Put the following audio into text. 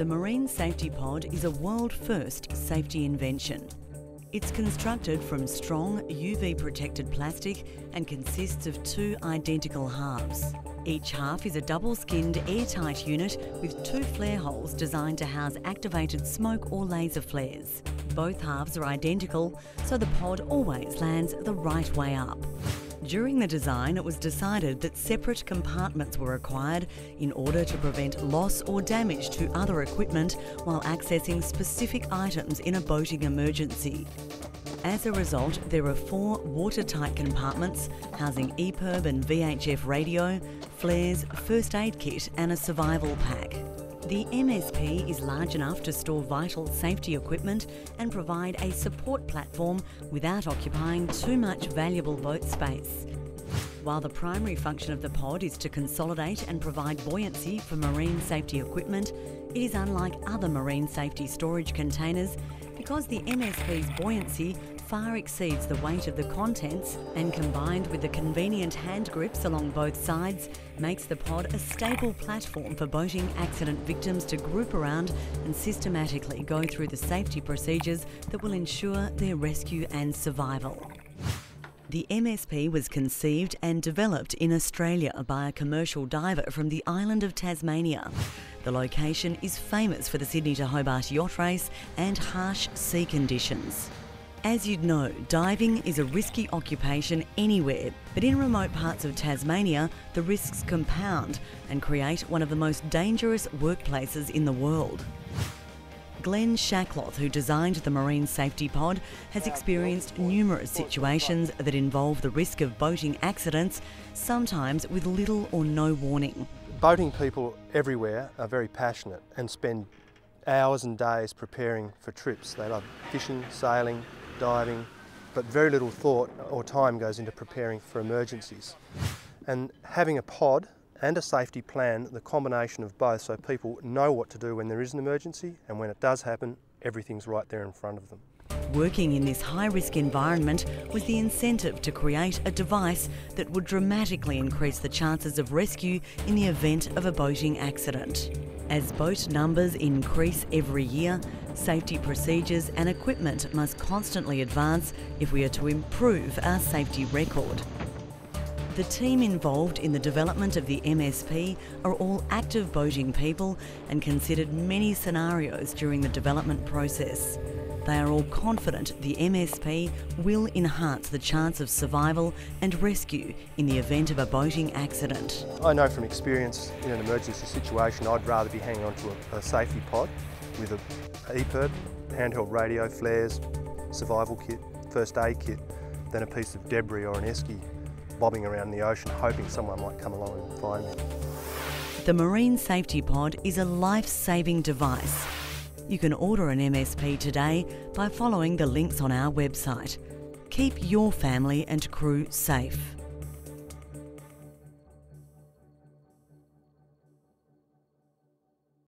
The Marine Safety Pod is a world-first safety invention. It's constructed from strong UV-protected plastic and consists of two identical halves. Each half is a double-skinned airtight unit with two flare holes designed to house activated smoke or laser flares. Both halves are identical, so the pod always lands the right way up. During the design, it was decided that separate compartments were required in order to prevent loss or damage to other equipment while accessing specific items in a boating emergency. As a result, there are 4 watertight compartments housing EPIRB and VHF radio, flares, first aid kit and a survival pack. The MSP is large enough to store vital safety equipment and provide a support platform without occupying too much valuable boat space. While the primary function of the pod is to consolidate and provide buoyancy for marine safety equipment, it is unlike other marine safety storage containers because the MSP's buoyancy far exceeds the weight of the contents and, combined with the convenient hand grips along both sides, makes the pod a stable platform for boating accident victims to group around and systematically go through the safety procedures that will ensure their rescue and survival. The MSP was conceived and developed in Australia by a commercial diver from the island of Tasmania. The location is famous for the Sydney to Hobart yacht race and harsh sea conditions. As you'd know, diving is a risky occupation anywhere, but in remote parts of Tasmania, the risks compound and create one of the most dangerous workplaces in the world. Glenn Shackloth, who designed the Marine Safety Pod, has experienced numerous situations that involve the risk of boating accidents, sometimes with little or no warning. Boating people everywhere are very passionate and spend hours and days preparing for trips. They love fishing, sailing, diving, but very little thought or time goes into preparing for emergencies. And having a pod and a safety plan, the combination of both, so people know what to do when there is an emergency, and when it does happen, everything's right there in front of them. Working in this high-risk environment was the incentive to create a device that would dramatically increase the chances of rescue in the event of a boating accident. As boat numbers increase every year, safety procedures and equipment must constantly advance if we are to improve our safety record. The team involved in the development of the MSP are all active boating people and considered many scenarios during the development process. They are all confident the MSP will enhance the chance of survival and rescue in the event of a boating accident. I know from experience in an emergency situation I'd rather be hanging onto a safety pod with an EPIRB, handheld radio, flares, survival kit, first aid kit, than a piece of debris or an esky bobbing around the ocean hoping someone might come along and find me. The Marine Safety Pod is a life-saving device. You can order an MSP today by following the links on our website. Keep your family and crew safe.